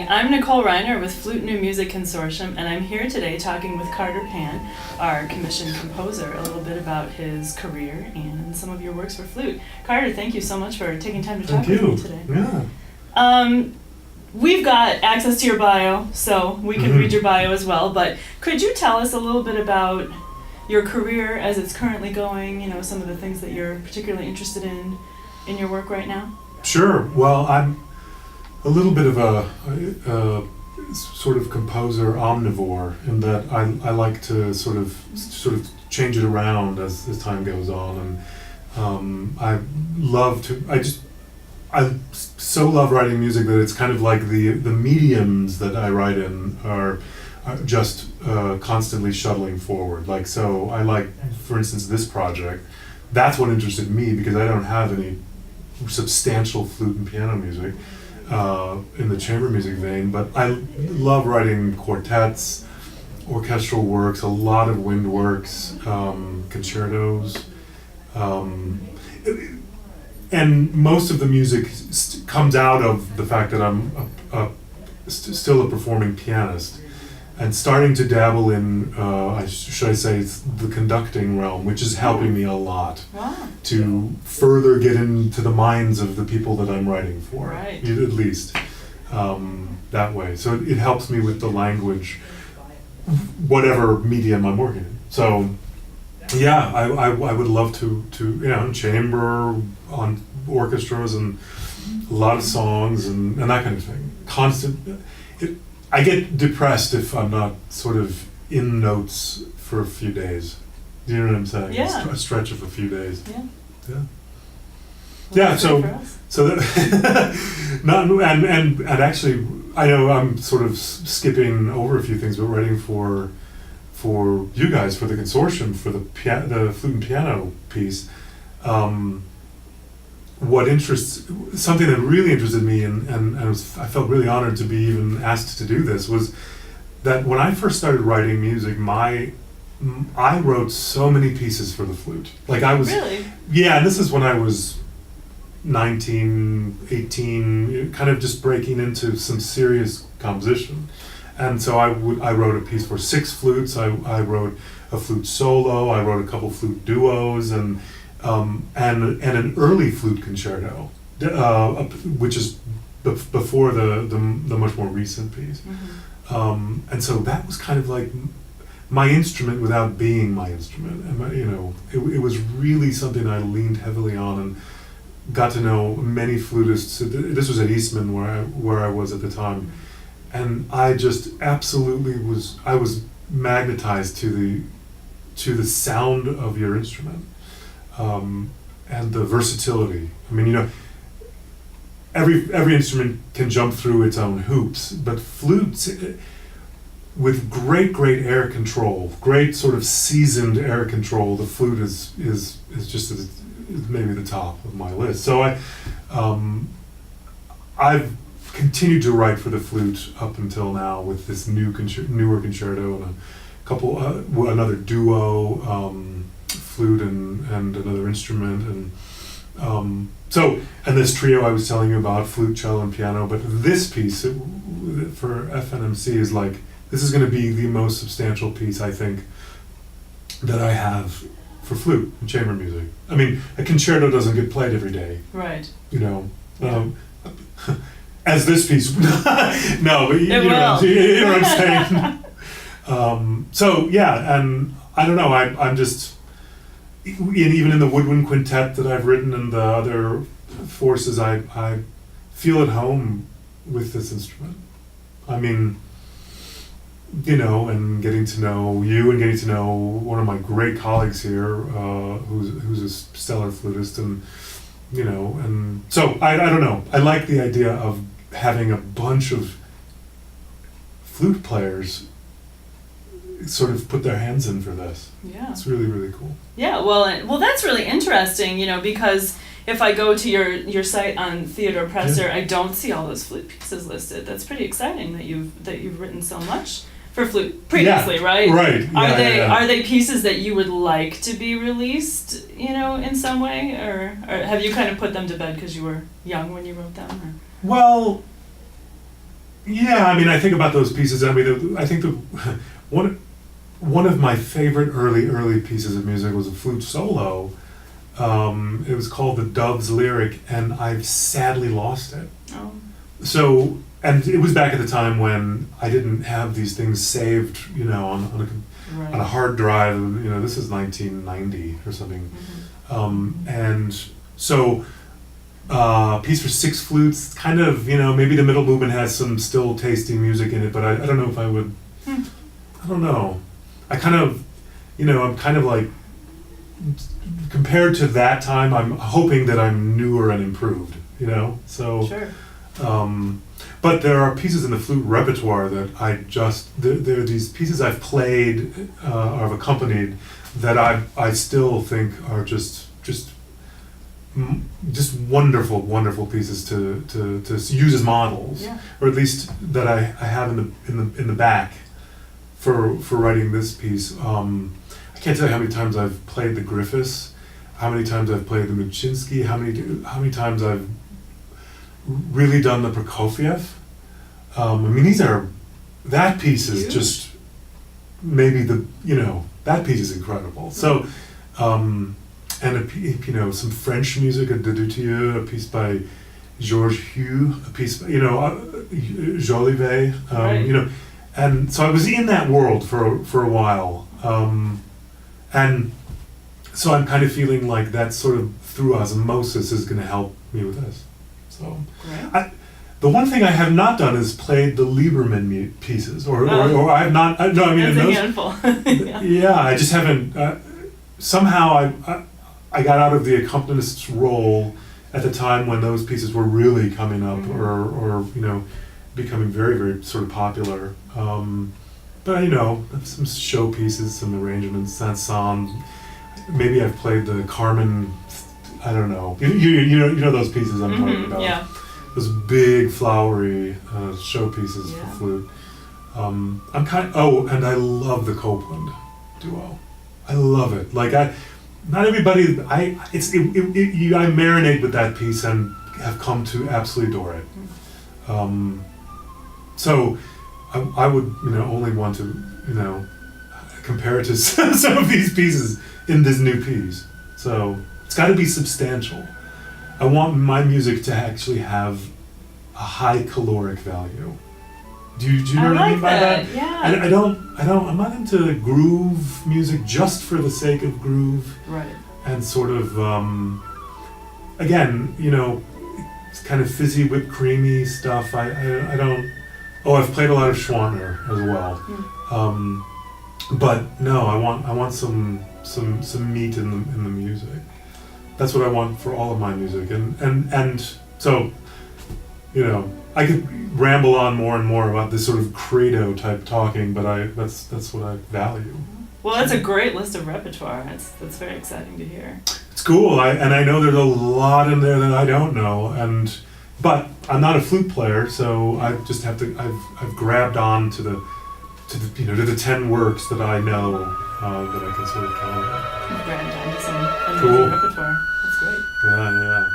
I'm Nicole Reiner with Flute New Music Consortium, and I'm here today talking with Carter Pann, our commissioned composer, a little bit about his career and some of your works for flute. Carter, thank you so much for taking time to talk with me today. Yeah. We've got access to your bio, so we can read your bio as well, but could you tell us a little bit about your career as it's currently going, you know, some of the things that you're particularly interested in your work right now? Sure. Well, I'm a little bit of a sort of composer omnivore in that I like to sort of change it around as time goes on, and I so love writing music that it's kind of like the mediums that I write in are just constantly shuttling forward. Like, so I like, for instance, this project. That's what interested me because I don't have any substantial flute and piano music in the chamber music vein, but I love writing quartets, orchestral works, a lot of wind works, concertos, and most of the music comes out of the fact that I'm still a performing pianist and starting to dabble in, should I say, the conducting realm, which is helping me a lot to further get into the minds of the people that I'm writing for, at least that way. So it helps me with the language, whatever medium I'm working in. So yeah, I would love to in chamber, on orchestras, and a lot of songs and that kind of thing. I get depressed if I'm not sort of in notes for a few days. Do you know what I'm saying? Yeah. A stretch of a few days. Yeah. Yeah. Well, Yeah. So that and actually, I know I'm sort of skipping over a few things, but writing for you guys, for the consortium, for the flute and piano piece. Something that really interested me, and I felt really honored to be even asked to do this, was that when I first started writing music, I wrote so many pieces for the flute. Like I was, really? Yeah, and this is when I was 19, 18, kind of just breaking into some serious composition. And so I wrote a piece for 6 flutes. I wrote a flute solo. I wrote a couple flute duos, and an early flute concerto, which is before the much more recent piece. And so that was kind of like my instrument without being my instrument. And it was really something I leaned heavily on and got to know many flutists. This was at Eastman where I was at the time. And I just absolutely was magnetized to the sound of your instrument, and the versatility. I mean, every instrument can jump through its own hoops, but flutes, with great air control, great sort of seasoned air control, the flute is just maybe the top of my list. So I've continued to write for the flute up until now with this newer concerto and a couple another duo, flute and another instrument, and this trio I was telling you about, flute, cello, and piano. But this piece for FNMC is like, this is going to be the most substantial piece I think that I have for flute and chamber music. I mean, a concerto doesn't get played every day, right? As this piece, no, but you know what I'm saying. So yeah, and I don't know. I'm just even in the woodwind quintet that I've written and the other forces, I feel at home with this instrument. I mean, and getting to know you and getting to know one of my great colleagues here, who's a stellar flutist, and and so I don't know. I like the idea of having a bunch of flute players sort of put their hands in for this. Yeah. It's really, really cool. Yeah, well that's really interesting, because if I go to your site on Theodore Presser, I don't see all those flute pieces listed. That's pretty exciting that you've written so much for flute previously, right? Right. Are they pieces that you would like to be released, in some way, or have you kind of put them to bed because you were young when you wrote them? Or? Well, Yeah, I mean, I think about those pieces. I mean, I think the one of my favorite early pieces of music was a flute solo. It was called The Dove's Lyric, and I've sadly lost it. Oh. So, and it was back at the time when I didn't have these things saved, you know, on a hard drive. You know, this is 1990 or something. And so, piece for six flutes, kind of, you know, maybe the middle movement has some still tasty music in it, but I don't know if I would, I don't know. I kind of, you know, I'm kind of like, compared to that time, I'm hoping that I'm newer and improved, you know? So, Sure. But there are pieces in the flute repertoire that there are these pieces I've played, or have accompanied, that I still think are just wonderful pieces to use as models, Yeah. or at least that I have in the back for writing this piece. I can't tell you how many times I've played the Griffiths, how many times I've played the Muchinsky, how many times I've really done the Prokofiev. I mean, that piece is Huge. just maybe that piece is incredible. So, and you know, some French music, a De Dutilleux, a piece by Georges Hue, a piece, you know, Jolivet, Right. you know, and so I was in that world for a while, and so I'm kind of feeling like that sort of through osmosis is going to help me with this. So, Great. the one thing I have not done is played the Lieberman pieces, or I have not. No, I mean, That's a those, handful. yeah, I just haven't. Somehow, I got out of the accompanist's role at the time when those pieces were really coming up, or you know, becoming very sort of popular. But you know, some show pieces, some arrangements, Saint-Saëns. Maybe I've played the Carmen. I don't know. You know those pieces I'm talking about. Yeah. Those big flowery show pieces for flute. I'm and I love the Copeland duo. I love it. Like not everybody. I marinate with that piece and have come to absolutely adore it. So I would only want to compare it to some of these pieces in this new piece. So it's got to be substantial. I want my music to actually have a high caloric value. Do you know what I mean by that? Yeah. I'm not into groove music just for the sake of groove. Right. And sort of, again, it's kind of fizzy, whipped creamy stuff. I don't. Oh, I've played a lot of Schwanner as well. But no, I want some meat in the music. That's what I want for all of my music, and so, I could ramble on more and more about this sort of credo type talking, but that's what I value. Well, that's a great list of repertoire. That's very exciting to hear. It's cool. I know there's a lot in there that I don't know, but I'm not a flute player, so I just have to. I've grabbed on to the 10 works that I know that I can sort of count on. You've grabbed onto some Cool. amazing repertoire. That's great. Yeah.